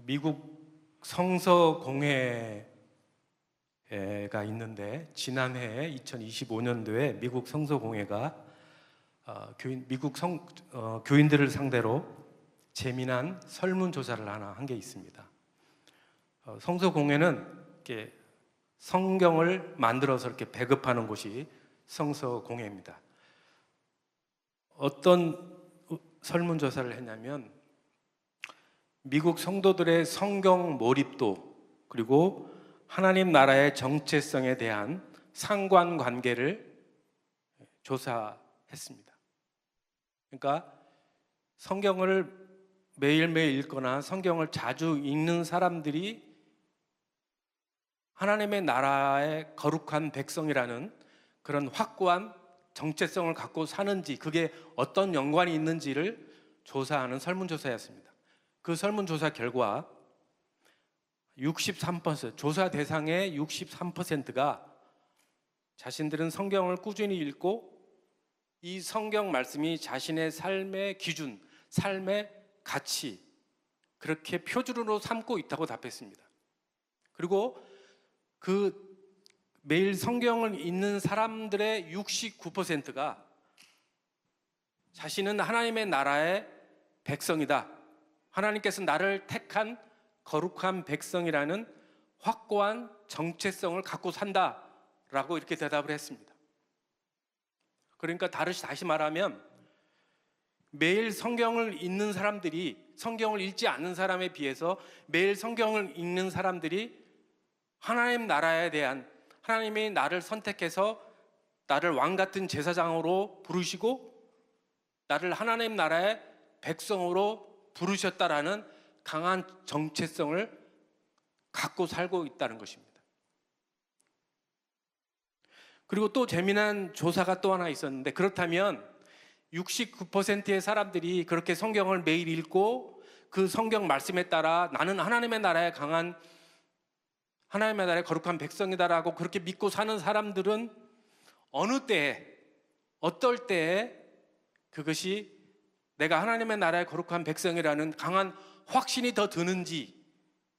미국 성서공회가 있는데 지난해 2025년도에 미국 성서공회가 미국 교인들을 상대로 재미난 설문조사를 하나 한 게 있습니다. 성서공회는 이렇게 성경을 만들어서 이렇게 배급하는 곳이 성서공회입니다. 어떤 설문조사를 했냐면 미국 성도들의 성경 몰입도 그리고 하나님 나라의 정체성에 대한 상관관계를 조사했습니다. 그러니까 성경을 매일매일 읽거나 성경을 자주 읽는 사람들이 하나님의 나라의 거룩한 백성이라는 그런 확고한 정체성을 갖고 사는지, 그게 어떤 연관이 있는지를 조사하는 설문조사였습니다. 그 설문조사 결과 63%, 조사 대상의 63%가 자신들은 성경을 꾸준히 읽고 이 성경 말씀이 자신의 삶의 기준, 삶의 가치, 그렇게 표준으로 삼고 있다고 답했습니다. 그리고 그 매일 성경을 읽는 사람들의 69%가 자신은 하나님의 나라의 백성이다, 하나님께서 나를 택한 거룩한 백성이라는 확고한 정체성을 갖고 산다라고 이렇게 대답을 했습니다. 그러니까 다시 말하면 매일 성경을 읽는 사람들이 성경을 읽지 않는 사람에 비해서 매일 성경을 읽는 사람들이 하나님 나라에 대한, 하나님이 나를 선택해서 나를 왕 같은 제사장으로 부르시고 나를 하나님 나라의 백성으로 부르셨다라는 강한 정체성을 갖고 살고 있다는 것입니다. 그리고 또 재미난 조사가 또 하나 있었는데, 그렇다면 69%의 사람들이 그렇게 성경을 매일 읽고 그 성경 말씀에 따라 나는 하나님의 나라의 강한, 하나님의 나라의 거룩한 백성이다라고 그렇게 믿고 사는 사람들은 어느 때에, 어떨 때에 그것이 내가 하나님의 나라의 거룩한 백성이라는 강한 확신이 더 드는지,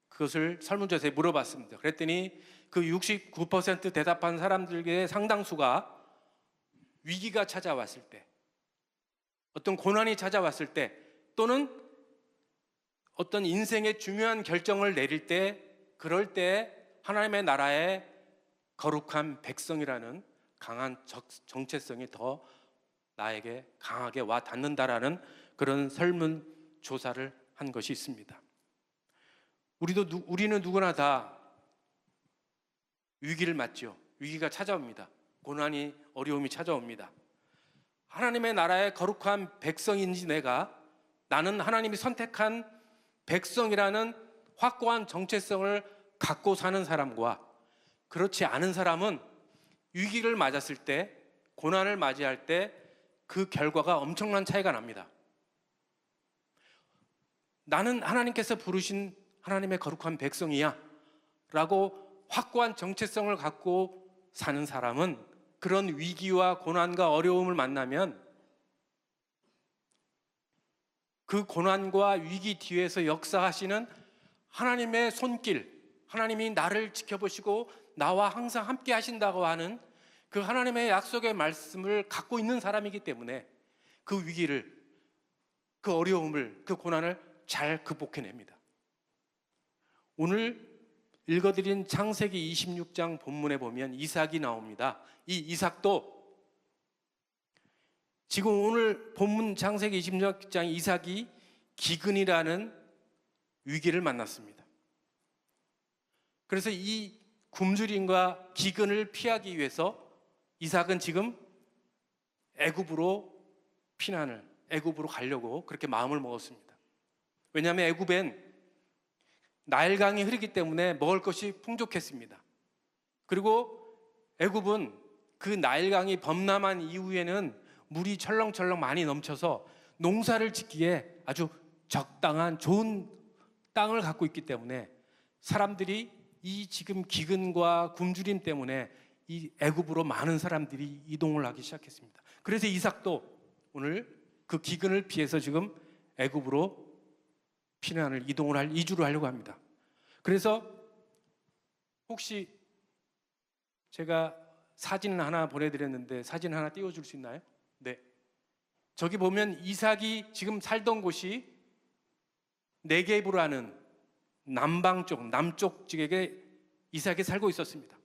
그것을 설문조사에 물어봤습니다. 그랬더니 그 69% 대답한 사람들의 상당수가 위기가 찾아왔을 때, 어떤 고난이 찾아왔을 때, 또는 어떤 인생의 중요한 결정을 내릴 때, 그럴 때 하나님의 나라의 거룩한 백성이라는 강한 정체성이 더 나에게 강하게 와 닿는다라는 그런 설문조사를 한 것이 있습니다. 우리는 누구나 다 위기를 맞죠. 위기가 찾아옵니다. 고난이, 어려움이 찾아옵니다. 하나님의 나라의 거룩한 백성인지 나는 하나님이 선택한 백성이라는 확고한 정체성을 갖고 사는 사람과 그렇지 않은 사람은 위기를 맞았을 때, 고난을 맞이할 때 그 결과가 엄청난 차이가 납니다. 나는 하나님께서 부르신 하나님의 거룩한 백성이야 라고 확고한 정체성을 갖고 사는 사람은 그런 위기와 고난과 어려움을 만나면 그 고난과 위기 뒤에서 역사하시는 하나님의 손길, 하나님이 나를 지켜보시고 나와 항상 함께 하신다고 하는 그 하나님의 약속의 말씀을 갖고 있는 사람이기 때문에 그 위기를, 그 어려움을, 그 고난을 잘 극복해냅니다. 오늘 읽어드린 창세기 26장 본문에 보면 이삭이 나옵니다. 이 이삭도 지금 오늘 본문 창세기 26장 이삭이 기근이라는 위기를 만났습니다. 그래서 이 굶주림과 기근을 피하기 위해서 이삭은 지금 애굽으로 가려고 그렇게 마음을 먹었습니다. 왜냐하면 애굽엔 나일강이 흐르기 때문에 먹을 것이 풍족했습니다. 그리고 애굽은 그 나일강이 범람한 이후에는 물이 철렁철렁 많이 넘쳐서 농사를 짓기에 아주 적당한 좋은 땅을 갖고 있기 때문에 사람들이 이 지금 기근과 굶주림 때문에 이 애굽으로 많은 사람들이 이동을 하기 시작했습니다. 그래서 이삭도 오늘 그 기근을 피해서 지금 애굽으로 피난을 이주를 하려고 합니다. 그래서 혹시 제가 사진 하나 보내드렸는데 사진 하나 띄워줄 수 있나요? 네. 저기 보면 이삭이 지금 살던 곳이 네겝이라는 남쪽 지역에 이삭이 살고 있었습니다.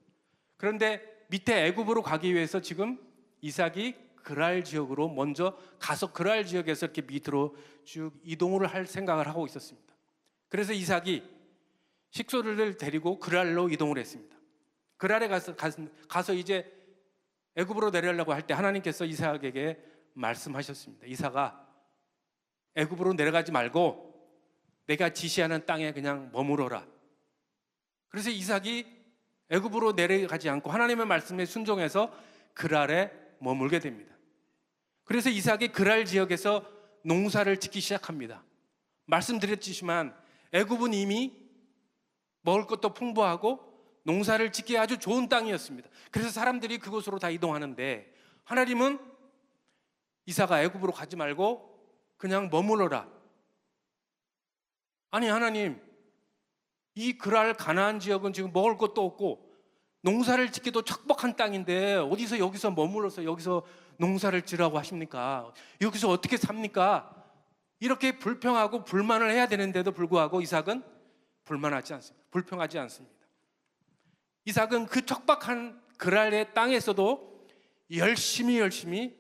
그런데 밑에 애굽으로 가기 위해서 지금 이삭이 그랄 지역으로 먼저 가서 그랄 지역에서 이렇게 밑으로 쭉 이동을 할 생각을 하고 있었습니다. 그래서 이삭이 식소를 데리고 그랄로 이동을 했습니다. 그랄에 가서 이제 애굽으로 내려가려고 할 때 하나님께서 이삭에게 말씀하셨습니다. 이삭아, 애굽으로 내려가지 말고 내가 지시하는 땅에 그냥 머무러라. 그래서 이삭이 애굽으로 내려가지 않고 하나님의 말씀에 순종해서 그랄에 머물게 됩니다. 그래서 이삭이 그랄 지역에서 농사를 짓기 시작합니다. 말씀드렸지만 애굽은 이미 먹을 것도 풍부하고 농사를 짓기에 아주 좋은 땅이었습니다. 그래서 사람들이 그곳으로 다 이동하는데 하나님은 이삭아, 애굽으로 가지 말고 그냥 머물러라. 아니 하나님, 이 그랄 가나안 지역은 지금 먹을 것도 없고 농사를 짓기도 척박한 땅인데 어디서 여기서 머물러서 여기서 농사를 지라고 하십니까? 여기서 어떻게 삽니까? 이렇게 불평하고 불만을 해야 되는데도 불구하고 이삭은 불평하지 않습니다. 이삭은 그 척박한 그랄의 땅에서도 열심히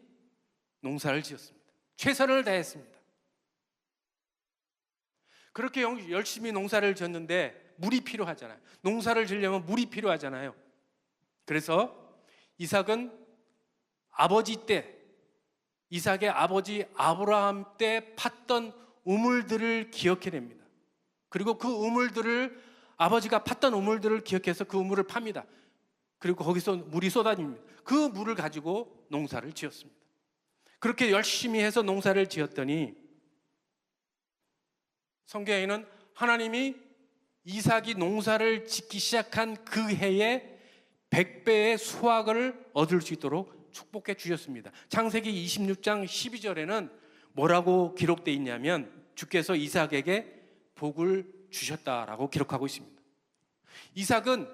농사를 지었습니다. 최선을 다했습니다. 그렇게 열심히 농사를 지었는데 물이 필요하잖아요. 농사를 지려면 물이 필요하잖아요. 그래서 이삭은 이삭의 아버지 아브라함 때 팠던 우물들을 기억해냅니다. 그리고 그 우물들을 아버지가 팠던 우물들을 기억해서 그 우물을 팝니다. 그리고 거기서 물이 쏟아집니다. 그 물을 가지고 농사를 지었습니다. 그렇게 열심히 해서 농사를 지었더니 성경에는 하나님이 이삭이 농사를 짓기 시작한 그 해에 100배의 수확을 얻을 수 있도록 축복해 주셨습니다. 창세기 26장 12절에는 뭐라고 기록되어 있냐면 주께서 이삭에게 복을 주셨다라고 기록하고 있습니다. 이삭은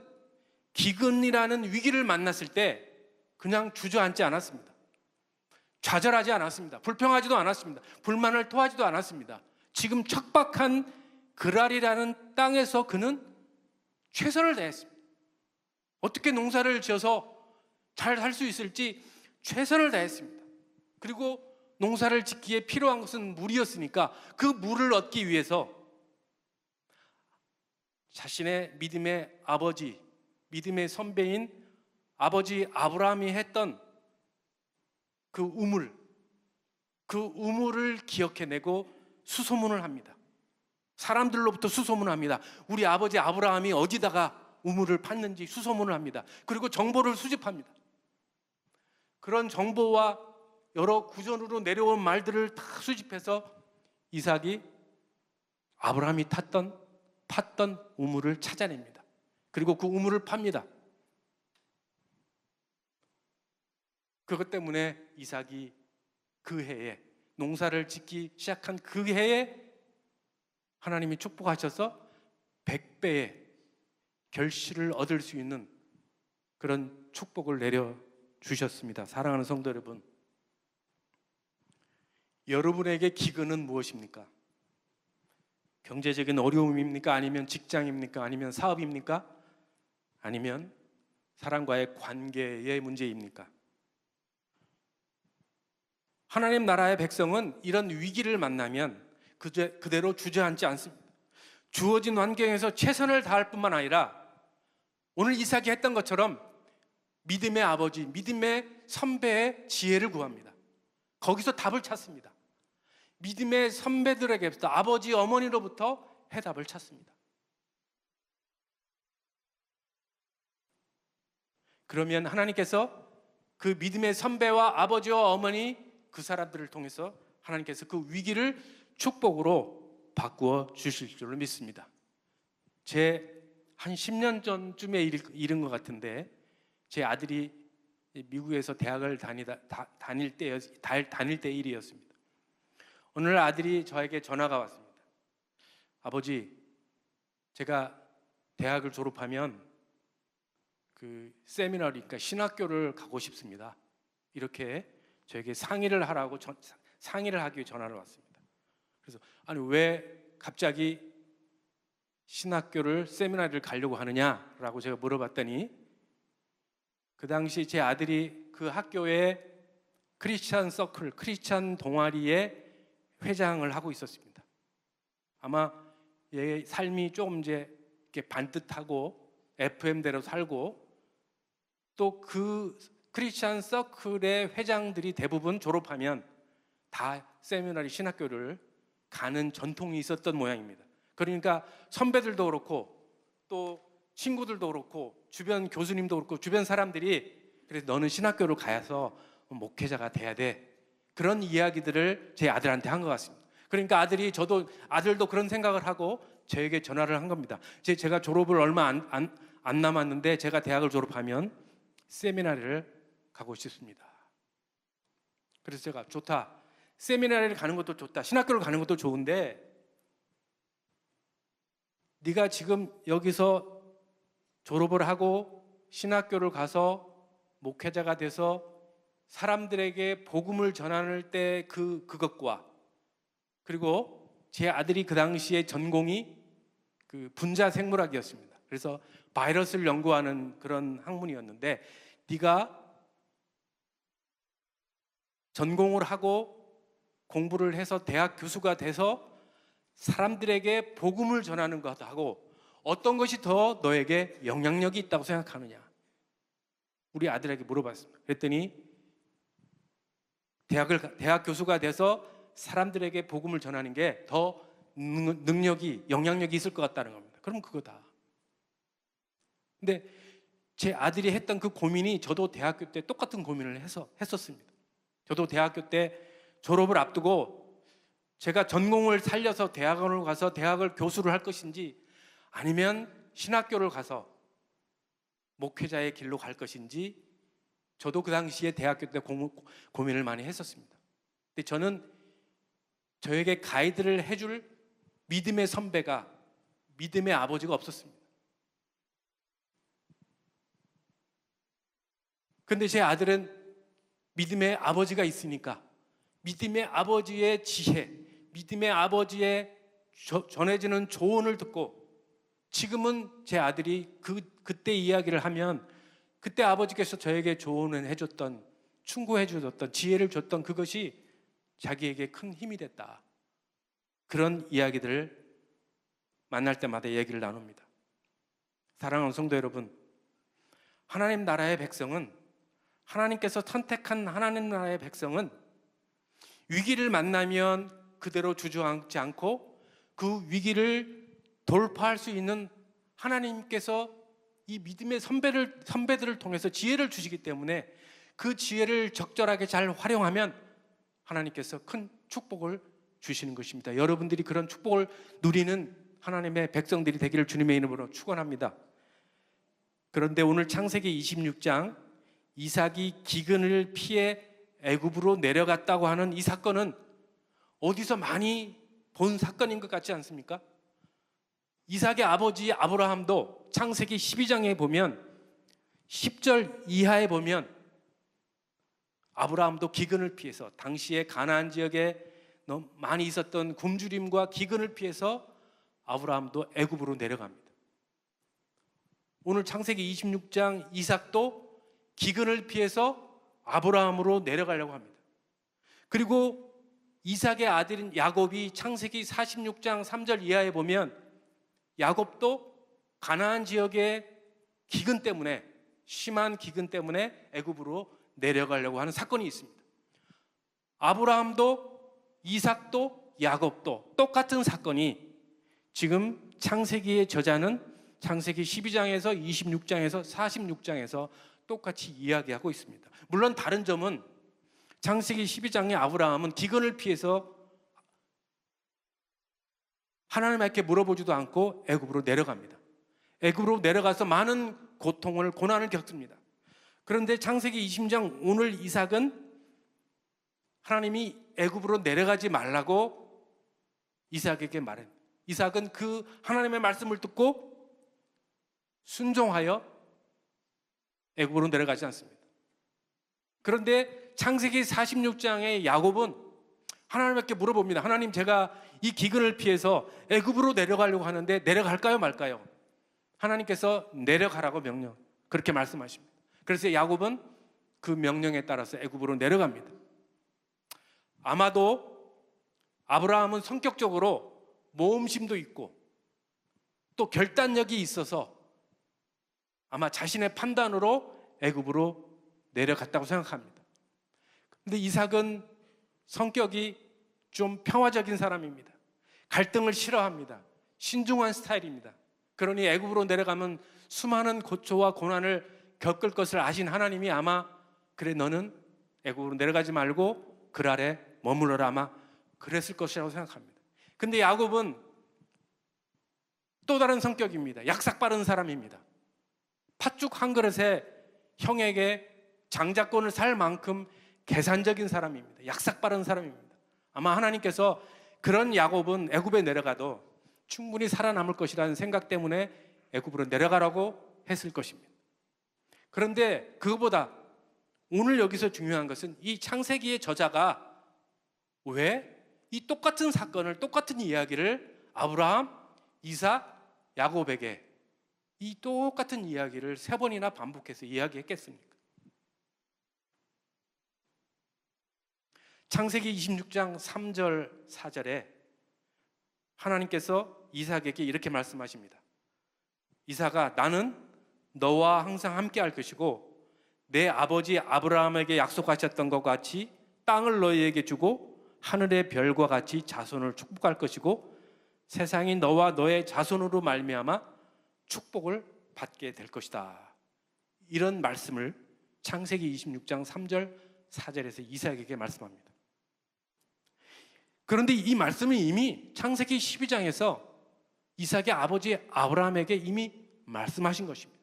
기근이라는 위기를 만났을 때 그냥 주저앉지 않았습니다. 좌절하지 않았습니다. 불평하지도 않았습니다. 불만을 토하지도 않았습니다. 지금 척박한 그랄이라는 땅에서 그는 최선을 다했습니다. 어떻게 농사를 지어서 잘 살 수 있을지 최선을 다했습니다. 그리고 농사를 짓기에 필요한 것은 물이었으니까 그 물을 얻기 위해서 자신의 믿음의 아버지, 믿음의 선배인 아버지 아브라함이 했던 그 우물을 기억해내고 수소문을 합니다. 사람들로부터 수소문을 합니다. 우리 아버지 아브라함이 어디다가 우물을 팠는지 수소문을 합니다. 그리고 정보를 수집합니다. 그런 정보와 여러 구전으로 내려온 말들을 다 수집해서 이삭이 아브라함이 팠던 우물을 찾아냅니다. 그리고 그 우물을 팝니다. 그것 때문에 이삭이 그 해에 농사를 짓기 시작한 그 해에 하나님이 축복하셔서 100배의 결실을 얻을 수 있는 그런 축복을 내려주셨습니다. 사랑하는 성도 여러분, 여러분에게 기근은 무엇입니까? 경제적인 어려움입니까? 아니면 직장입니까? 아니면 사업입니까? 아니면 사람과의 관계의 문제입니까? 하나님 나라의 백성은 이런 위기를 만나면 그대로 주저앉지 않습니다. 주어진 환경에서 최선을 다할 뿐만 아니라 오늘 이삭이 했던 것처럼 믿음의 아버지, 믿음의 선배의 지혜를 구합니다. 거기서 답을 찾습니다. 믿음의 선배들에게부터, 아버지, 어머니로부터 해답을 찾습니다. 그러면 하나님께서 그 믿음의 선배와 아버지와 어머니, 그 사람들을 통해서 하나님께서 그 위기를 축복으로 바꾸어 주실 줄을 믿습니다. 한 10년 전쯤에 이른 것 같은데 제 아들이 미국에서 대학을 다닐 때 일이었습니다. 오늘 아들이 저에게 전화가 왔습니다. 아버지, 제가 대학을 졸업하면 그 세미나리, 그러니까 신학교를 가고 싶습니다. 이렇게 저에게 상의를 하기 위해 전화를 왔습니다. 그래서 아니 왜 갑자기 신학교를 세미나리를 가려고 하느냐라고 제가 물어봤더니 그 당시 제 아들이 그 학교의 크리스찬 서클, 크리스찬 동아리의 회장을 하고 있었습니다. 아마 얘의 삶이 조금 이제 이렇게 반듯하고 FM대로 살고 또 그 크리스찬 서클의 회장들이 대부분 졸업하면 다 세미나리 신학교를 가는 전통이 있었던 모양입니다. 그러니까 선배들도 그렇고 또 친구들도 그렇고 주변 교수님도 그렇고 주변 사람들이 그래서 너는 신학교를 가서 목회자가 돼야 돼, 그런 이야기들을 제 아들한테 한 것 같습니다. 그러니까 아들도 그런 생각을 하고 저에게 전화를 한 겁니다. 제가 졸업을 얼마 안 남았는데 제가 대학을 졸업하면 세미나리를 가고 싶습니다. 그래서 제가 좋다, 세미나리를 가는 것도 좋다, 신학교를 가는 것도 좋은데 네가 지금 여기서 졸업을 하고 신학교를 가서 목회자가 돼서 사람들에게 복음을 전하는 때 그것과, 그리고 제 아들이 그 당시에 전공이 그 분자생물학이었습니다. 그래서 바이러스를 연구하는 그런 학문이었는데 네가 전공을 하고 공부를 해서 대학 교수가 돼서 사람들에게 복음을 전하는 것하고 어떤 것이 더 너에게 영향력이 있다고 생각하느냐, 우리 아들에게 물어봤습니다. 그랬더니 대학 교수가 돼서 사람들에게 복음을 전하는 게 더 영향력이 있을 것 같다는 겁니다. 그럼 그거다. 근데 제 아들이 했던 그 고민이 저도 대학교 때 똑같은 고민을 했었습니다. 저도 대학교 때 졸업을 앞두고 제가 전공을 살려서 대학원을 가서 대학을 교수를 할 것인지 아니면 신학교를 가서 목회자의 길로 갈 것인지 저도 그 당시에 대학교 때 고민을 많이 했었습니다. 근데 저는 저에게 가이드를 해줄 믿음의 선배가, 믿음의 아버지가 없었습니다. 근데 제 아들은 믿음의 아버지가 있으니까 믿음의 아버지의 지혜, 믿음의 아버지의 전해지는 조언을 듣고 지금은 제 아들이 그때 이야기를 하면 그때 아버지께서 저에게 조언을 해줬던, 충고해 주셨던, 지혜를 줬던 그것이 자기에게 큰 힘이 됐다. 그런 이야기들을 만날 때마다 얘기를 나눕니다. 사랑하는 성도 여러분, 하나님 나라의 백성은, 하나님께서 선택한 하나님 나라의 백성은 위기를 만나면 그대로 주저앉지 않고 그 위기를 돌파할 수 있는 하나님께서 이 믿음의 선배들을 통해서 지혜를 주시기 때문에 그 지혜를 적절하게 잘 활용하면 하나님께서 큰 축복을 주시는 것입니다. 여러분들이 그런 축복을 누리는 하나님의 백성들이 되기를 주님의 이름으로 축원합니다. 그런데 오늘 창세기 26장 이삭이 기근을 피해 애굽으로 내려갔다고 하는 이 사건은 어디서 많이 본 사건인 것 같지 않습니까? 이삭의 아버지 아브라함도 창세기 12장에 보면 10절 이하에 보면 아브라함도 기근을 피해서 당시에 가나안 지역에 너무 많이 있었던 굶주림과 기근을 피해서 아브라함도 애굽으로 내려갑니다. 오늘 창세기 26장 이삭도 기근을 피해서 아브라함으로 내려가려고 합니다. 그리고 이삭의 아들인 야곱이 창세기 46장 3절 이하에 보면 야곱도 가나안 지역의 기근 때문에, 심한 기근 때문에 애굽으로 내려가려고 하는 사건이 있습니다. 아브라함도 이삭도 야곱도 똑같은 사건이 지금 창세기의 저자는 창세기 12장에서 26장에서 46장에서 똑같이 이야기하고 있습니다. 물론 다른 점은 창세기 12장의 아브라함은 기근을 피해서 하나님께 물어보지도 않고 애굽으로 내려갑니다. 애굽으로 내려가서 많은 고난을 겪습니다. 그런데 창세기 20장 오늘 이삭은 하나님이 애굽으로 내려가지 말라고 이삭에게 말합니다. 이삭은 그 하나님의 말씀을 듣고 순종하여 애굽으로 내려가지 않습니다. 그런데 창세기 46장의 야곱은 하나님께 물어봅니다. 하나님, 제가 이 기근을 피해서 애굽으로 내려가려고 하는데 내려갈까요 말까요? 하나님께서 내려가라고 명령, 그렇게 말씀하십니다. 그래서 야곱은 그 명령에 따라서 애굽으로 내려갑니다. 아마도 아브라함은 성격적으로 모험심도 있고 또 결단력이 있어서 아마 자신의 판단으로 애굽으로 내려갔다고 생각합니다. 그런데 이삭은 성격이 좀 평화적인 사람입니다. 갈등을 싫어합니다. 신중한 스타일입니다. 그러니 애굽으로 내려가면 수많은 고초와 고난을 겪을 것을 아신 하나님이 아마 그래, 너는 애굽으로 내려가지 말고 글 아래 머물러라, 아마 그랬을 것이라고 생각합니다. 근데 야곱은 또 다른 성격입니다. 약삭 빠른 사람입니다. 팥죽 한 그릇에 형에게 장자권을 살 만큼 계산적인 사람입니다. 약삭 빠른 사람입니다. 아마 하나님께서 그런 야곱은 애굽에 내려가도 충분히 살아남을 것이라는 생각 때문에 애굽으로 내려가라고 했을 것입니다. 그런데 그것보다 오늘 여기서 중요한 것은 이 창세기의 저자가 왜 이 똑같은 사건을, 똑같은 이야기를 아브라함, 이삭, 야곱에게 이 똑같은 이야기를 3번이나 반복해서 이야기했겠습니까? 창세기 26장 3절 4절에 하나님께서 이삭에게 이렇게 말씀하십니다. 이삭아, 나는 너와 항상 함께 할 것이고 내 아버지 아브라함에게 약속하셨던 것 같이 땅을 너희에게 주고 하늘의 별과 같이 자손을 축복할 것이고 세상이 너와 너의 자손으로 말미암아 축복을 받게 될 것이다. 이런 말씀을 창세기 26장 3절 4절에서 이삭에게 말씀합니다. 그런데 이 말씀은 이미 창세기 12장에서 이삭의 아버지 아브라함에게 이미 말씀하신 것입니다.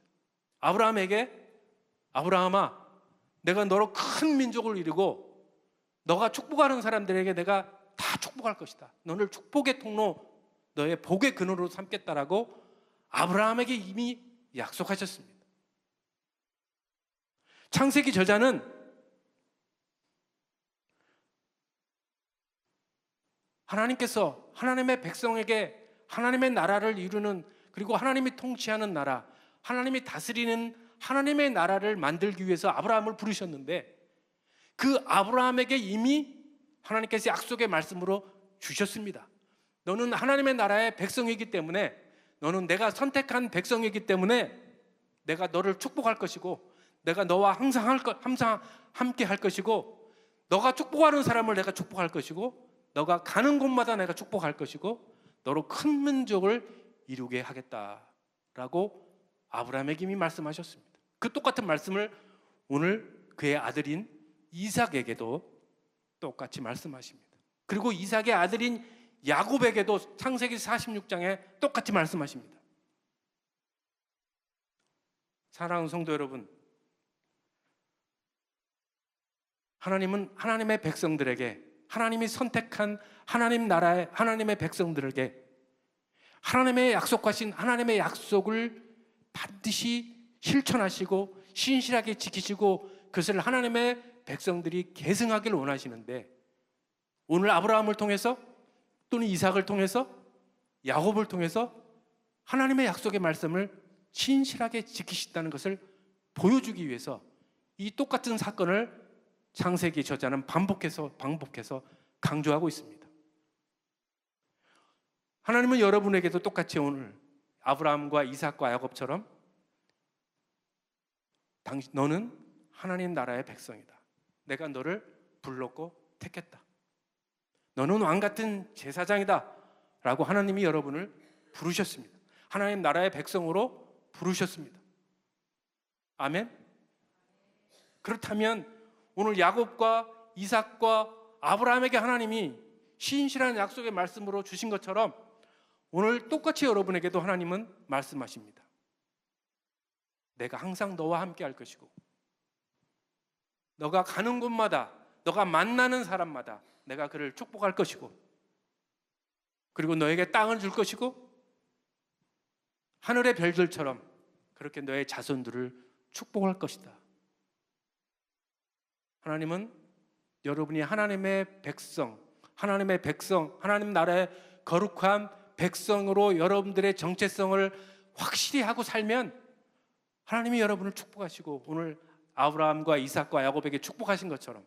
아브라함에게, 아브라함아, 내가 너로 큰 민족을 이루고 너가 축복하는 사람들에게 내가 다 축복할 것이다. 너를 축복의 통로, 너의 복의 근원으로 삼겠다라고 아브라함에게 이미 약속하셨습니다. 창세기 저자는 하나님께서 하나님의 백성에게 하나님의 나라를 이루는, 그리고 하나님이 통치하는 나라, 하나님이 다스리는 하나님의 나라를 만들기 위해서 아브라함을 부르셨는데 그 아브라함에게 이미 하나님께서 약속의 말씀으로 주셨습니다. 너는 하나님의 나라의 백성이기 때문에, 너는 내가 선택한 백성이기 때문에 내가 너를 축복할 것이고 내가 너와 항상 함께 할 것이고 너가 축복하는 사람을 내가 축복할 것이고 너가 가는 곳마다 내가 축복할 것이고 너로 큰 민족을 이루게 하겠다라고 아브라함에게 이미 말씀하셨습니다. 그 똑같은 말씀을 오늘 그의 아들인 이삭에게도 똑같이 말씀하십니다. 그리고 이삭의 아들인 야곱에게도 창세기 46장에 똑같이 말씀하십니다. 사랑하는 성도 여러분, 하나님은 하나님의 백성들에게, 하나님이 선택한 하나님 나라의 하나님의 백성들에게 하나님의 약속하신 하나님의 약속을 반드시 실천하시고 신실하게 지키시고 그것을 하나님의 백성들이 계승하기를 원하시는데, 오늘 아브라함을 통해서 또는 이삭을 통해서 야곱을 통해서 하나님의 약속의 말씀을 신실하게 지키신다는 것을 보여주기 위해서 이 똑같은 사건을 창세기 저자는 반복해서 강조하고 있습니다. 하나님은 여러분에게도 똑같이 오늘 아브라함과 이삭과 야곱처럼 너는 하나님 나라의 백성이다. 내가 너를 불렀고 택했다. 너는 왕같은 제사장이다 라고 하나님이 여러분을 부르셨습니다. 하나님 나라의 백성으로 부르셨습니다. 아멘. 그렇다면 오늘 야곱과 이삭과 아브라함에게 하나님이 신실한 약속의 말씀으로 주신 것처럼 오늘 똑같이 여러분에게도 하나님은 말씀하십니다. 내가 항상 너와 함께 할 것이고 너가 가는 곳마다, 너가 만나는 사람마다 내가 그를 축복할 것이고, 그리고 너에게 땅을 줄 것이고 하늘의 별들처럼 그렇게 너의 자손들을 축복할 것이다. 하나님은 여러분이 하나님의 백성, 하나님 나라의 거룩한 백성으로 여러분들의 정체성을 확실히 하고 살면 하나님이 여러분을 축복하시고 오늘 아브라함과 이삭과 야곱에게 축복하신 것처럼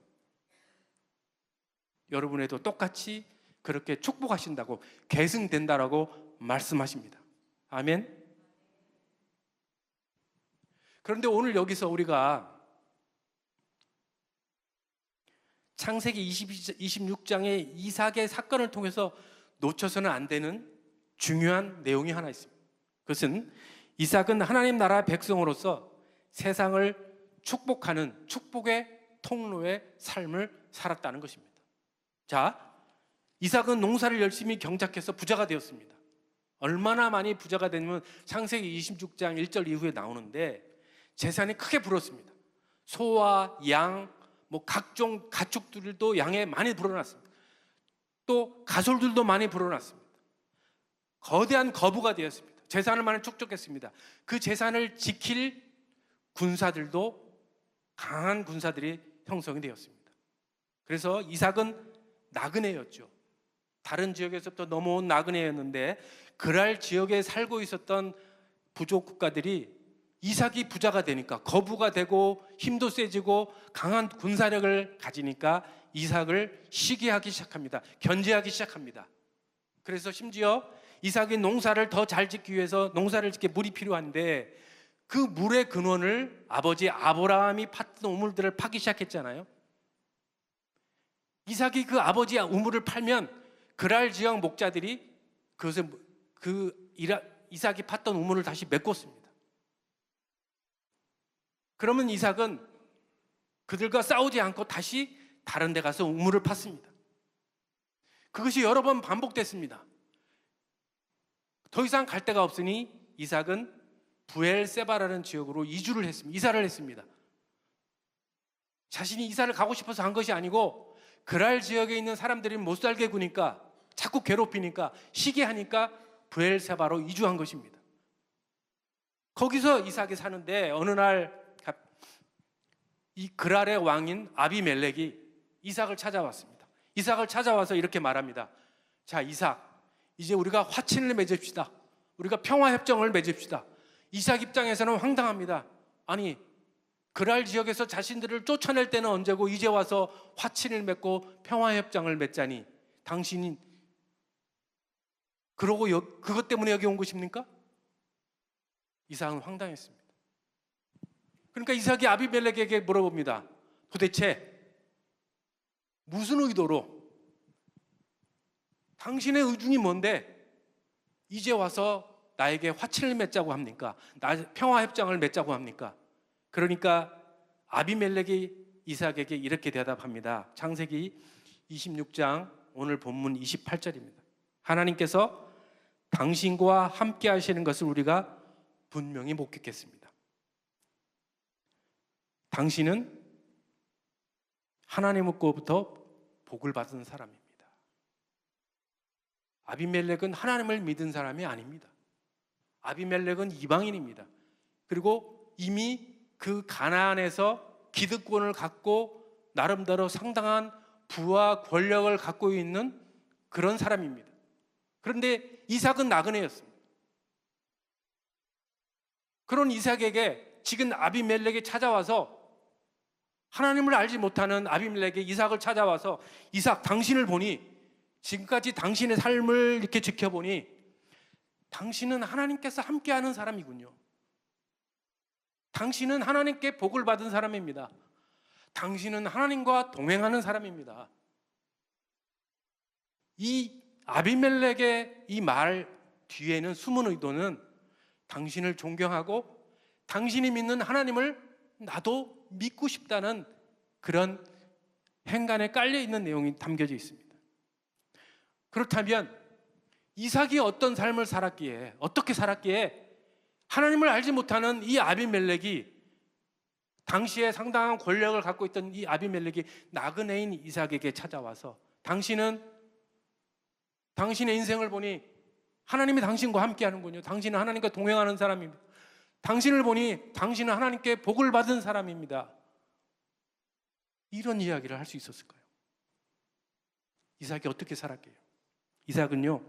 여러분에도 똑같이 그렇게 축복하신다고 계승된다라고 말씀하십니다. 아멘. 그런데 오늘 여기서 우리가 창세기 26장의 이삭의 사건을 통해서 놓쳐서는 안 되는 중요한 내용이 하나 있습니다. 그것은 이삭은 하나님 나라 백성으로서 세상을 축복하는 축복의 통로의 삶을 살았다는 것입니다. 자, 이삭은 농사를 열심히 경작해서 부자가 되었습니다. 얼마나 많이 부자가 되냐면 창세기 26장 1절 이후에 나오는데 재산이 크게 불었습니다. 소와 양, 각종 가축들도 양에 많이 불어났습니다. 또 가솔들도 많이 불어났습니다. 거대한 거부가 되었습니다. 재산을 많이 축적했습니다. 그 재산을 지킬 군사들도 강한 군사들이 형성이 되었습니다. 그래서 이삭은 나그네였죠. 다른 지역에서부터 넘어온 나그네였는데 그랄 지역에 살고 있었던 부족 국가들이 이삭이 부자가 되니까 거부가 되고 힘도 세지고 강한 군사력을 가지니까 이삭을 시기하기 시작합니다. 견제하기 시작합니다. 그래서 심지어 이삭이 농사를 더 잘 짓기 위해서 농사를 짓게 물이 필요한데 그 물의 근원을 아버지 아브라함이 팠던 우물들을 파기 시작했잖아요. 이삭이 그 아버지의 우물을 팔면 그랄 지역 목자들이 그것을 이삭이 팠던 우물을 다시 메꿨습니다. 그러면 이삭은 그들과 싸우지 않고 다시 다른 데 가서 우물을 팠습니다. 그것이 여러 번 반복됐습니다. 더 이상 갈 데가 없으니 이삭은 부엘세바라는 지역으로 이사를 했습니다. 자신이 이사를 가고 싶어서 한 것이 아니고 그랄 지역에 있는 사람들이 못 살게 구니까 자꾸 괴롭히니까 시기하니까 부엘세바로 이주한 것입니다. 거기서 이삭이 사는데 어느 날 이 그랄의 왕인 아비멜렉이 이삭을 찾아왔습니다. 이삭을 찾아와서 이렇게 말합니다. 자, 이삭, 이제 우리가 화친을 맺읍시다. 우리가 평화협정을 맺읍시다. 이삭 입장에서는 황당합니다. 아니, 그랄 지역에서 자신들을 쫓아낼 때는 언제고 이제 와서 화친을 맺고 평화협정을 맺자니 당신이 그러고 그것 때문에 여기 온 것입니까? 이삭은 황당했습니다. 그러니까 이삭이 아비멜렉에게 물어봅니다. 도대체 무슨 의도로 당신의 의중이 뭔데 이제 와서 나에게 화친을 맺자고 합니까? 평화협정을 맺자고 합니까? 그러니까 아비멜렉이 이삭에게 이렇게 대답합니다. 창세기 26장 오늘 본문 28절입니다. 하나님께서 당신과 함께 하시는 것을 우리가 분명히 목격했습니다. 당신은 하나님으로부터 복을 받은 사람입니다. 아비멜렉은 하나님을 믿은 사람이 아닙니다. 아비멜렉은 이방인입니다. 그리고 이미 그 가나안에서 기득권을 갖고 나름대로 상당한 부와 권력을 갖고 있는 그런 사람입니다. 그런데 이삭은 나그네였습니다. 그런 이삭에게 지금 아비멜렉이 찾아와서 하나님을 알지 못하는 아비멜렉이 이삭을 찾아와서 이삭, 당신을 보니 지금까지 당신의 삶을 이렇게 지켜보니 당신은 하나님께서 함께하는 사람이군요. 당신은 하나님께 복을 받은 사람입니다. 당신은 하나님과 동행하는 사람입니다. 이 아비멜렉의 이 말 뒤에는 숨은 의도는 당신을 존경하고 당신이 믿는 하나님을 나도 믿고 싶다는 그런 행간에 깔려있는 내용이 담겨져 있습니다. 그렇다면 이삭이 어떤 삶을 살았기에, 어떻게 살았기에 하나님을 알지 못하는 이 아비멜렉이, 당시에 상당한 권력을 갖고 있던 이 아비멜렉이 나그네인 이삭에게 찾아와서 당신은 당신의 인생을 보니 하나님이 당신과 함께 하는군요. 당신은 하나님과 동행하는 사람입니다. 당신을 보니 당신은 하나님께 복을 받은 사람입니다. 이런 이야기를 할 수 있었을까요? 이삭이 어떻게 살았게요? 이삭은요,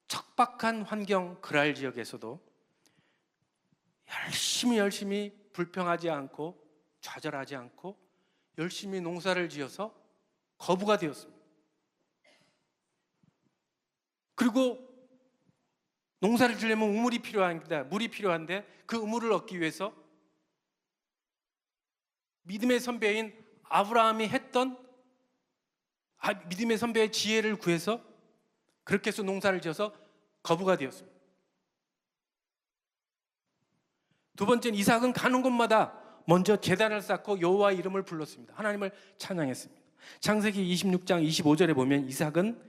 척박한 환경 그랄 지역에서도 열심히 불평하지 않고 좌절하지 않고 열심히 농사를 지어서 거부가 되었습니다. 그리고 농사를 지려면 우물이 필요한데, 물이 필요한데 그 우물을 얻기 위해서 믿음의 선배인 아브라함이 했던 믿음의 선배의 지혜를 구해서 그렇게 해서 농사를 지어서 거부가 되었습니다. 두 번째는 이삭은 가는 곳마다 먼저 제단을 쌓고 여호와의 이름을 불렀습니다. 하나님을 찬양했습니다. 창세기 26장 25절에 보면 이삭은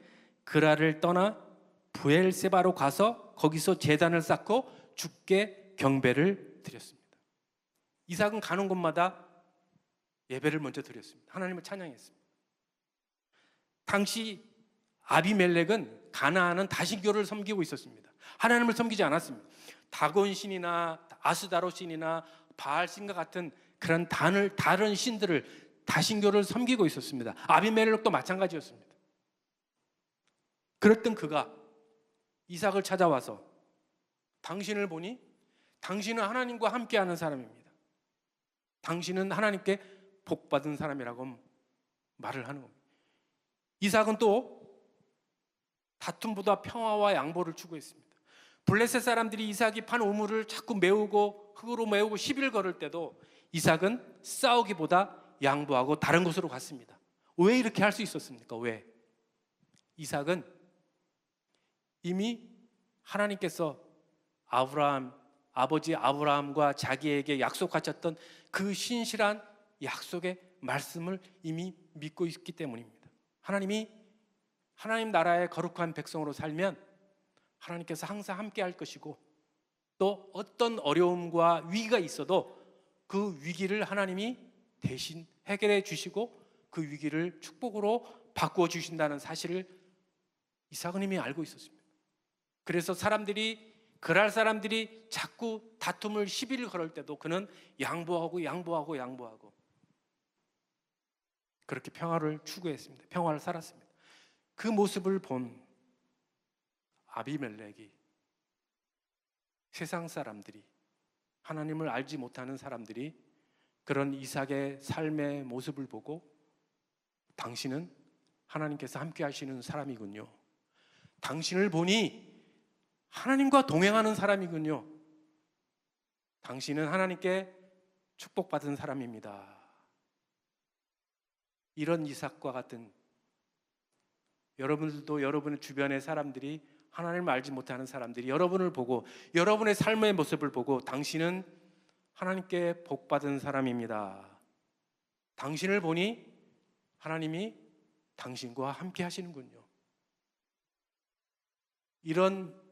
그랄을 떠나 브엘세바로 가서 거기서 제단을 쌓고 주께 경배를 드렸습니다. 이삭은 가는 곳마다 예배를 먼저 드렸습니다. 하나님을 찬양했습니다. 당시 아비멜렉은 가나안은 다신교를 섬기고 있었습니다. 하나님을 섬기지 않았습니다. 다곤 신이나 아스다로 신이나 바알 신과 같은 그런 다른 신들을 다신교를 섬기고 있었습니다. 아비멜렉도 마찬가지였습니다. 그랬던 그가 이삭을 찾아와서 당신을 보니 당신은 하나님과 함께하는 사람입니다. 당신은 하나님께 복받은 사람이라고 말을 하는 겁니다. 이삭은 또 다툼보다 평화와 양보를 추구했습니다. 블레셋 사람들이 이삭이 판 우물을 자꾸 메우고 흙으로 메우고 시비를 걸을 때도 이삭은 싸우기보다 양보하고 다른 곳으로 갔습니다. 왜 이렇게 할 수 있었습니까? 왜? 이삭은 이미 하나님께서 아버지 아브라함과 자기에게 약속하셨던 그 신실한 약속의 말씀을 이미 믿고 있기 때문입니다. 하나님이 하나님 나라의 거룩한 백성으로 살면 하나님께서 항상 함께 할 것이고 또 어떤 어려움과 위기가 있어도 그 위기를 하나님이 대신 해결해 주시고 그 위기를 축복으로 바꾸어 주신다는 사실을 이삭은 이미 알고 있었습니다. 그래서 그랄 사람들이 자꾸 다툼을 시비를 걸을 때도 그는 양보하고 그렇게 평화를 추구했습니다. 평화를 살았습니다. 그 모습을 본 아비멜렉이 세상 사람들이 하나님을 알지 못하는 사람들이 그런 이삭의 삶의 모습을 보고 당신은 하나님께서 함께 하시는 사람이군요. 당신을 보니 하나님과 동행하는 사람이군요. 당신은 하나님께 축복받은 사람입니다. 이런 이삭과 같은 여러분들도 여러분의 주변의 사람들이 하나님을 알지 못하는 사람들이 여러분을 보고 여러분의 삶의 모습을 보고 당신은 하나님께 복받은 사람입니다. 당신을 보니 하나님이 당신과 함께 하시는군요. 이런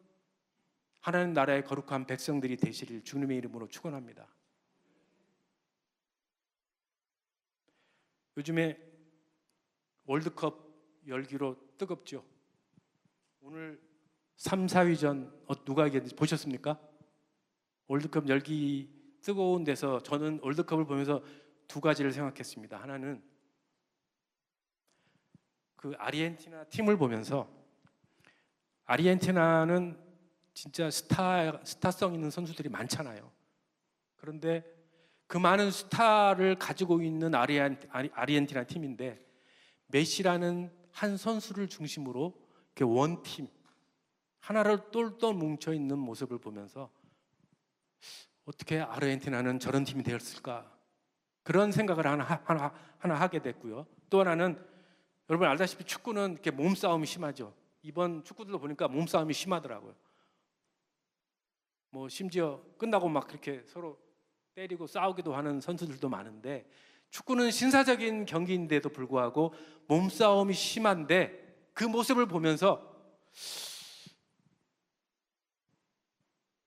하나님 나라의 거룩한 백성들이 되시길 주님의 이름으로 축원합니다. 요즘에 월드컵 열기로 뜨겁죠. 오늘 3, 4위전 누가 이겼는지 보셨습니까? 월드컵 열기 뜨거운 데서 저는 월드컵을 보면서 두 가지를 생각했습니다. 하나는 그 아르헨티나 팀을 보면서 아르헨티나는 진짜 스타성 있는 선수들이 많잖아요. 그런데 그 많은 스타를 가지고 있는 아르헨티나 팀인데 메시라는 한 선수를 중심으로 이렇게 원팀 하나를 똘똘 뭉쳐 있는 모습을 보면서 어떻게 아르헨티나는 저런 팀이 되었을까 그런 생각을 하나 하게 됐고요. 또 하나는 여러분 알다시피 축구는 이렇게 몸싸움이 심하죠. 이번 축구들도 보니까 몸싸움이 심하더라고요. 뭐 심지어 끝나고 막 그렇게 서로 때리고 싸우기도 하는 선수들도 많은데 축구는 신사적인 경기인데도 불구하고 몸싸움이 심한데 그 모습을 보면서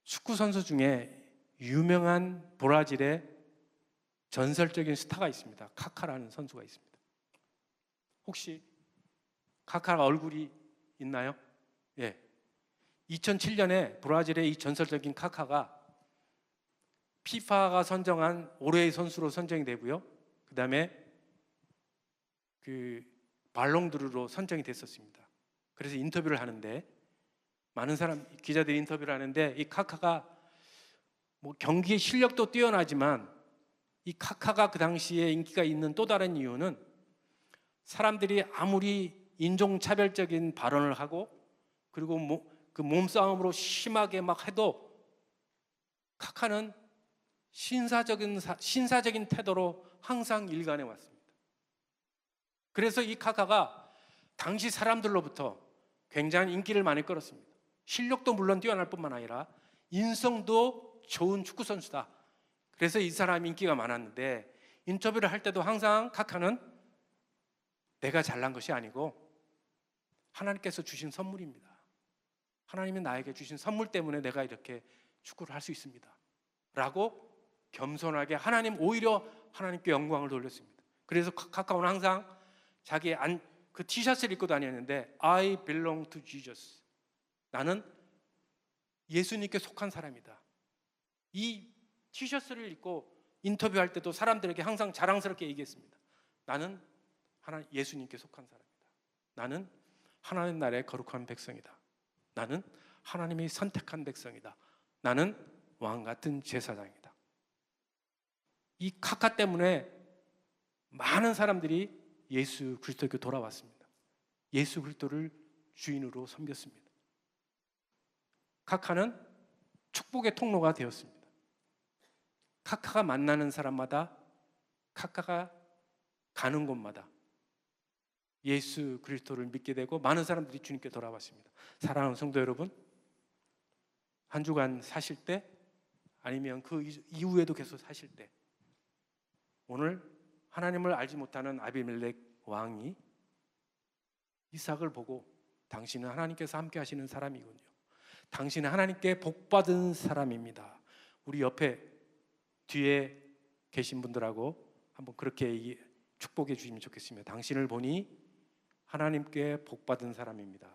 축구 선수 중에 유명한 브라질의 전설적인 스타가 있습니다. 카카라는 선수가 있습니다. 혹시 카카가 얼굴이 있나요? 예. 2007년에 브라질의 이 전설적인 카카가 피파가 선정한 올해의 선수로 선정이 되고요. 그다음에 그 발롱드르로 선정이 됐었습니다. 그래서 인터뷰를 하는데 많은 기자들이 인터뷰를 하는데 이 카카가 뭐 경기의 실력도 뛰어나지만 이 카카가 그 당시에 인기가 있는 또 다른 이유는 사람들이 아무리 인종차별적인 발언을 하고 그리고 그 몸싸움으로 심하게 막 해도 카카는 신사적인 태도로 항상 일관해 왔습니다. 그래서 이 카카가 당시 사람들로부터 굉장히 인기를 많이 끌었습니다. 실력도 물론 뛰어날 뿐만 아니라 인성도 좋은 축구 선수다. 그래서 이 사람이 인기가 많았는데 인터뷰를 할 때도 항상 카카는 내가 잘난 것이 아니고 하나님께서 주신 선물입니다. 하나님이 나에게 주신 선물 때문에 내가 이렇게 축구를 할 수 있습니다. 라고 겸손하게 오히려 하나님께 영광을 돌렸습니다. 그래서 카카오는 항상 자기 그 티셔츠를 입고 다녔는데 I belong to Jesus. 나는 예수님께 속한 사람이다. 이 티셔츠를 입고 인터뷰할 때도 사람들에게 항상 자랑스럽게 얘기했습니다. 나는 예수님께 속한 사람이다. 나는 하나님 나라의 거룩한 백성이다. 나는 하나님이 선택한 백성이다. 나는 왕 같은 제사장이다. 이 카카 때문에 많은 사람들이 예수 그리스도께 돌아왔습니다. 예수 그리스도를 주인으로 섬겼습니다. 카카는 축복의 통로가 되었습니다. 카카가 만나는 사람마다 카카가 가는 곳마다 예수 그리스도를 믿게 되고 많은 사람들이 주님께 돌아왔습니다. 사랑하는 성도 여러분, 한 주간 사실 때 아니면 그 이후에도 계속 사실 때 오늘 하나님을 알지 못하는 아비멜렉 왕이 이삭을 보고 당신은 하나님께서 함께 하시는 사람이군요. 당신은 하나님께 복받은 사람입니다. 우리 옆에 뒤에 계신 분들하고 한번 그렇게 축복해 주시면 좋겠습니다. 당신을 보니 하나님께 복받은 사람입니다.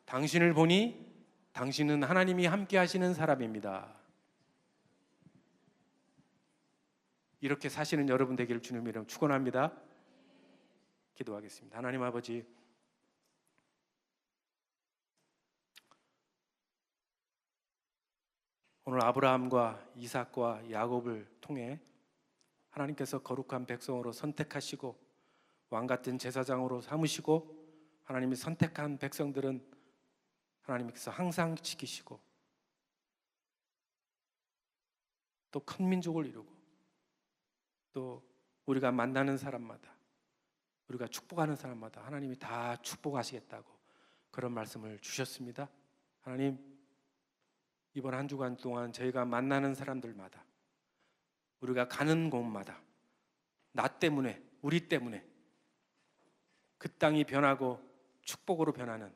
당신을 보니 당신은 하나님이 함께 하시는 사람입니다. 이렇게 사시는 여러분 되기를 주님 이름 축원합니다. 기도하겠습니다. 하나님 아버지, 오늘 아브라함과 이삭과 야곱을 통해 하나님께서 거룩한 백성으로 선택하시고 왕같은 제사장으로 삼으시고 하나님이 선택한 백성들은 하나님께서 항상 지키시고 또 큰 민족을 이루고 또 우리가 만나는 사람마다 우리가 축복하는 사람마다 하나님이 다 축복하시겠다고 그런 말씀을 주셨습니다. 하나님, 이번 한 주간 동안 저희가 만나는 사람들마다 우리가 가는 곳마다 나 때문에 우리 때문에 그 땅이 변하고 축복으로 변하는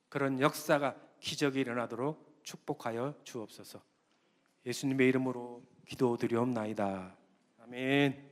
그런 역사가 기적이 일어나도록 축복하여 주옵소서. 예수님의 이름으로 기도드리옵나이다. 아멘.